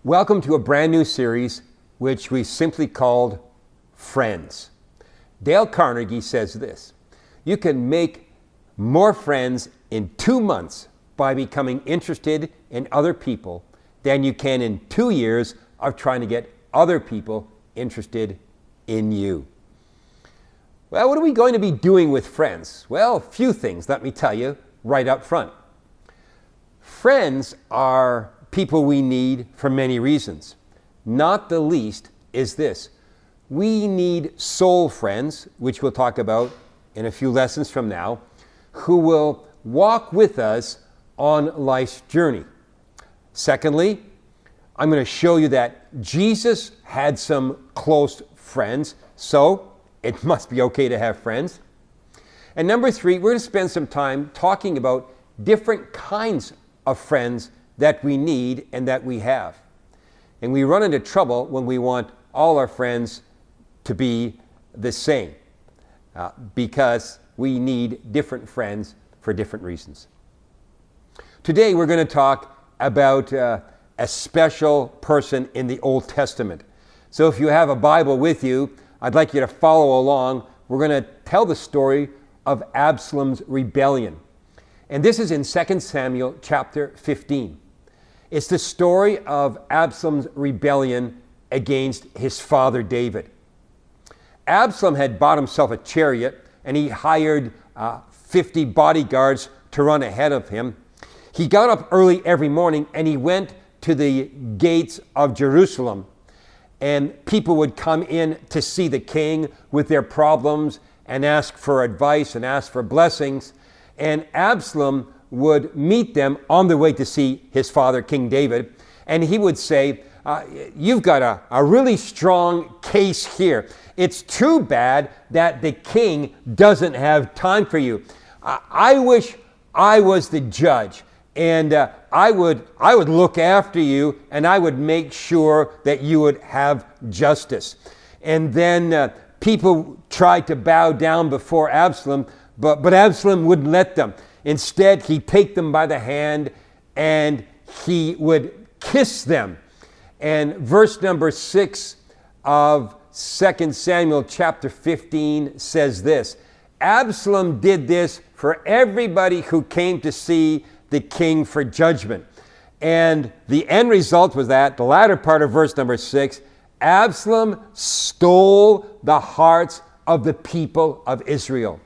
Welcome to a brand new series which we simply called Friends. Dale Carnegie says this: you can make more friends in 2 months by becoming interested in other people than you can in 2 years of trying to get other people interested in you. Well, what are we going to be doing with friends? Well, a few things, let me tell you right up front. Friends are people we need for many reasons. Not the least is this: we need soul friends, which we'll talk about in a few lessons from now, who will walk with us on life's journey. Secondly, I'm going to show you that Jesus had some close friends, so it must be okay to have friends. And number 3, we're going to spend some time talking about different kinds of friends that we need and that we have. And we run into trouble when we want all our friends to be the same, because we need different friends for different reasons. Today we're going to talk about a special person in the Old Testament. So if you have a Bible with you, I'd like you to follow along. We're going to tell the story of Absalom's rebellion. And this is in 2 Samuel chapter 15. It's the story of Absalom's rebellion against his father David. Absalom had bought himself a chariot, and he hired 50 bodyguards to run ahead of him. He got up early every morning and he went to the gates of Jerusalem. And people would come in to see the king with their problems and ask for advice and ask for blessings. And Absalom would meet them on the way to see his father, King David. And he would say, you've got a really strong case here. It's too bad that the king doesn't have time for you. I wish I was the judge, and I would look after you, and I would make sure that you would have justice. And then people tried to bow down before Absalom, but Absalom wouldn't let them. Instead, he'd take them by the hand and he would kiss them. And verse number 6 of 2 Samuel chapter 15 says this: Absalom did this for everybody who came to see the king for judgment. And the end result was that, the latter part of verse number 6, Absalom stole the hearts of the people of Israel.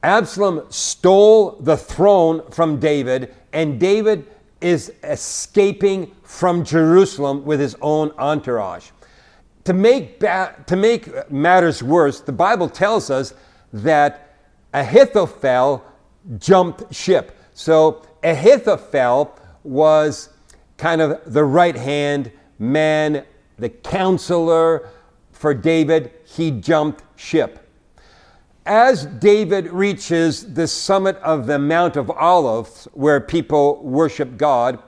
Absalom stole the throne from David, and David is escaping from Jerusalem with his own entourage. To make matters worse, the Bible tells us that Ahithophel jumped ship. So Ahithophel was kind of the right-hand man, the counselor for David. He jumped ship. As David reaches the summit of the Mount of Olives, where people worship God,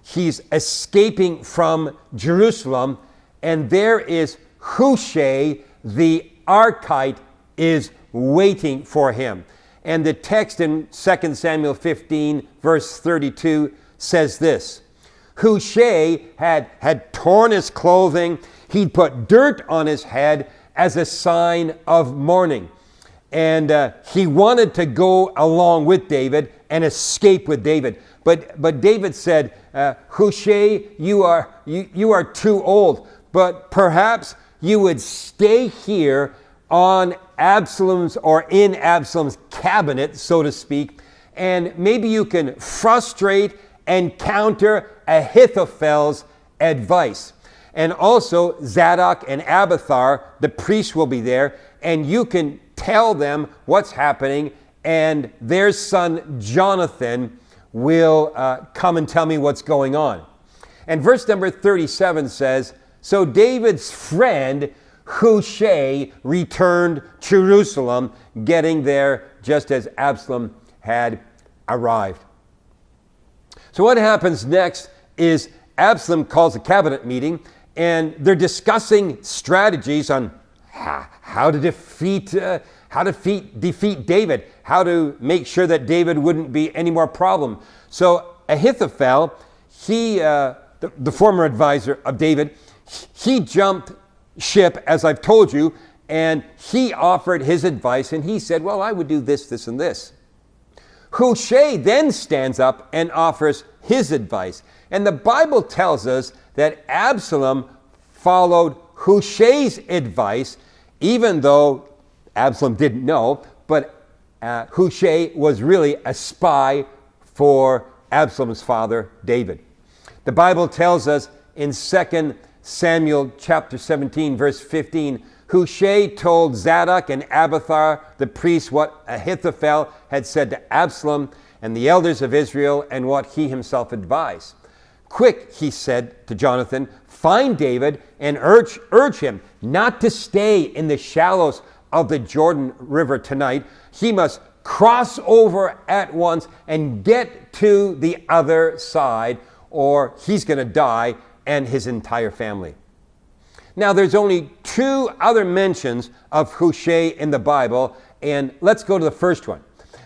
he's escaping from Jerusalem, and there is Hushai, the Archite, is waiting for him. And the text in 2 Samuel 15, verse 32, says this: Hushai had torn his clothing, he'd put dirt on his head as a sign of mourning. And he wanted to go along with David and escape with David. But David said, Hushai, you are too old, but perhaps you would stay here on Absalom's, or in Absalom's cabinet, so to speak, and maybe you can frustrate and counter Ahithophel's advice. And also Zadok and Abiathar, the priests, will be there, and you can tell them what's happening, and their son Jonathan will come and tell me what's going on. And verse number 37 says, so David's friend Hushai returned to Jerusalem, getting there just as Absalom had arrived. So what happens next is Absalom calls a cabinet meeting, and they're discussing strategies on how to defeat David, how to make sure that David wouldn't be any more problem. So Ahithophel, the former advisor of David, he jumped ship, as I've told you, and he offered his advice, and he said, well, I would do this, this, and this. Hushai then stands up and offers his advice. And the Bible tells us that Absalom followed Hushai's advice, even though Absalom didn't know, but Hushai was really a spy for Absalom's father, David. The Bible tells us in 2 Samuel chapter 17, verse 15, Hushai told Zadok and Abiathar, the priests, what Ahithophel had said to Absalom and the elders of Israel and what he himself advised. Quick, he said to Jonathan, find David and urge him not to stay in the shallows of the Jordan River tonight. He must cross over at once and get to the other side, or he's going to die and his entire family. Now, there's only 2 other mentions of Hushai in the Bible, and let's go to the first one.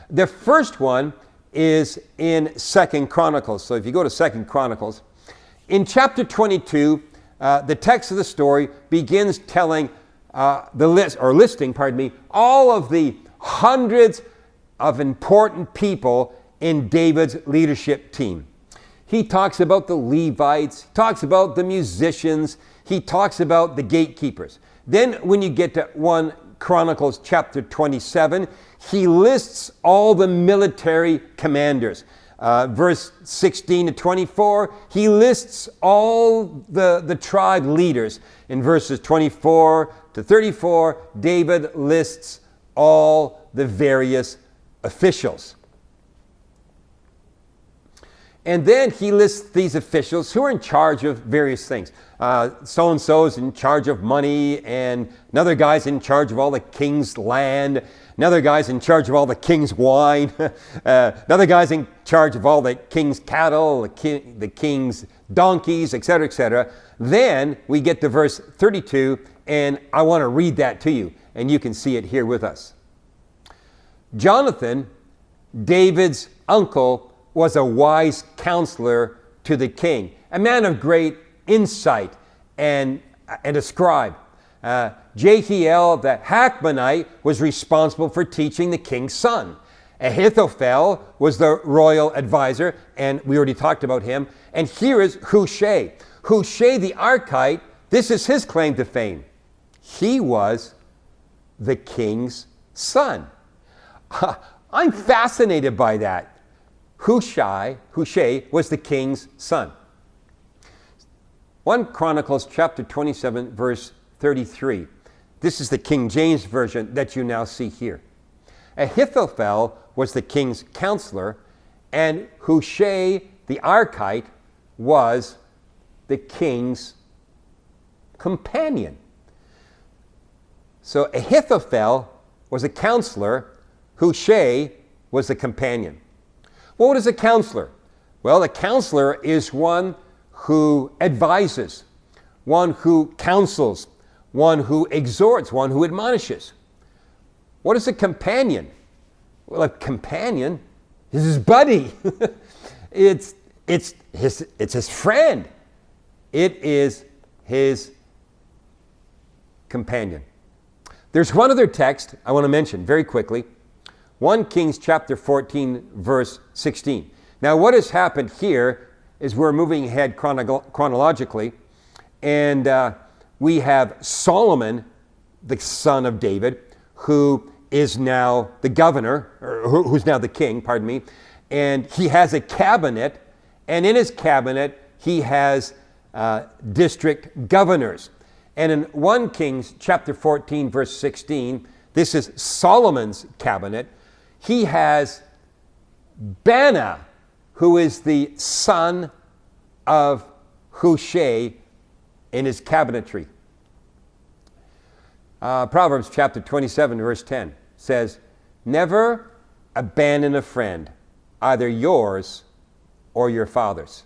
The first one is in 2 Chronicles. So if you go to 2 Chronicles, in chapter 22, the text of the story begins telling listing all of the hundreds of important people in David's leadership team. He talks about the Levites, he talks about the musicians, he talks about the gatekeepers. Then when you get to 1 Chronicles chapter 27, he lists all the military commanders. Verse 16 to 24, he lists all the tribe leaders. In verses 24 to 34, David lists all the various officials. And then he lists these officials who are in charge of various things. So-and-so's in charge of money, and another guy's in charge of all the king's land. Another guy's in charge of all the king's wine. Another guy's in charge of all the king's cattle, the king's donkeys, etc., etc. Then we get to verse 32, and I want to read that to you, and you can see it here with us. Jonathan, David's uncle, was a wise counselor to the king, a man of great insight and a scribe. Jehiel the Hakmonite was responsible for teaching the king's son. Ahithophel was the royal advisor, and we already talked about him. And here is Hushai. Hushai the Archite, this is his claim to fame. He was the king's son. I'm fascinated by that. Hushai was the king's son. 1 Chronicles chapter 27, verse 33. This is the King James Version that you now see here. Ahithophel was the king's counselor, and Hushai the Archite was the king's companion. So Ahithophel was a counselor, Hushai was the companion. What is a counselor? Well, a counselor is one who advises, one who counsels, one who exhorts, one who admonishes. What is a companion? Well, a companion is his buddy. It's his friend. It is his companion. There's one other text I want to mention very quickly. 1 Kings chapter 14, verse 16. Now, what has happened here is we're moving ahead chronologically, and we have Solomon, the son of David, who is now the governor, or who's now the king, pardon me, and he has a cabinet, and in his cabinet, he has district governors. And in 1 Kings chapter 14, verse 16, this is Solomon's cabinet. He has Bana, who is the son of Hushai, in his cabinetry. Proverbs chapter 27, verse 10 says, never abandon a friend, either yours or your father's.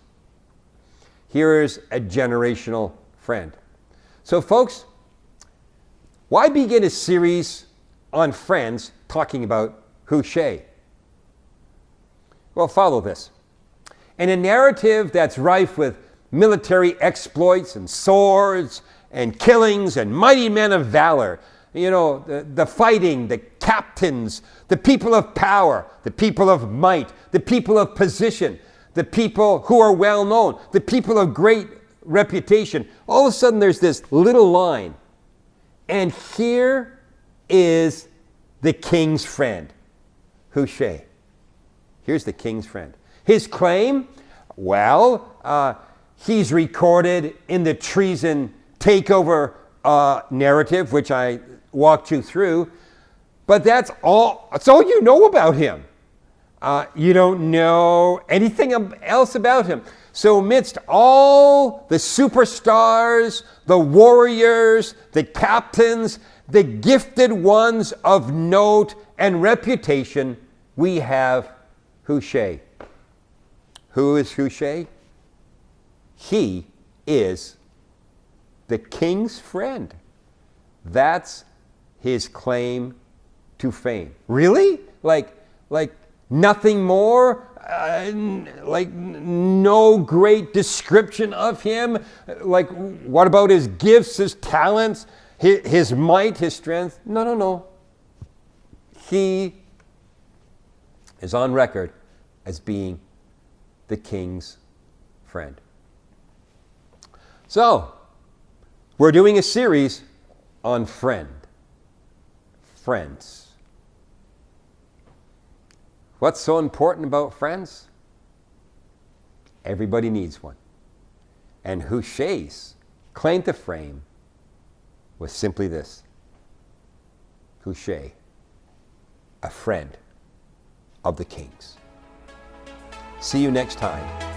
Here is a generational friend. So folks, why begin a series on friends talking about Hushai? Well, follow this. in a narrative that's rife with military exploits and swords and killings and mighty men of valor. You know, the fighting, the captains, the people of power, the people of might, the people of position, the people who are well known, the people of great reputation. All of a sudden there's this little line. And here is the king's friend, Hushai. Here's the king's friend. His claim, well, he's recorded in the treason takeover narrative, which I walked you through. But that's all you know about him. You don't know anything else about him. So amidst all the superstars, the warriors, the captains, the gifted ones of note and reputation, we have Hushai. Who is Hushai? He is the king's friend. That's his claim to fame. Really? Like nothing more? Like no great description of him? Like what about his gifts, his talents, his might, his strength? No. He is on record as being the king's friend. So, we're doing a series on friends. What's so important about friends? Everybody needs one. And Hushai's claim to fame was simply this: Hushai, a friend of the king's. See you next time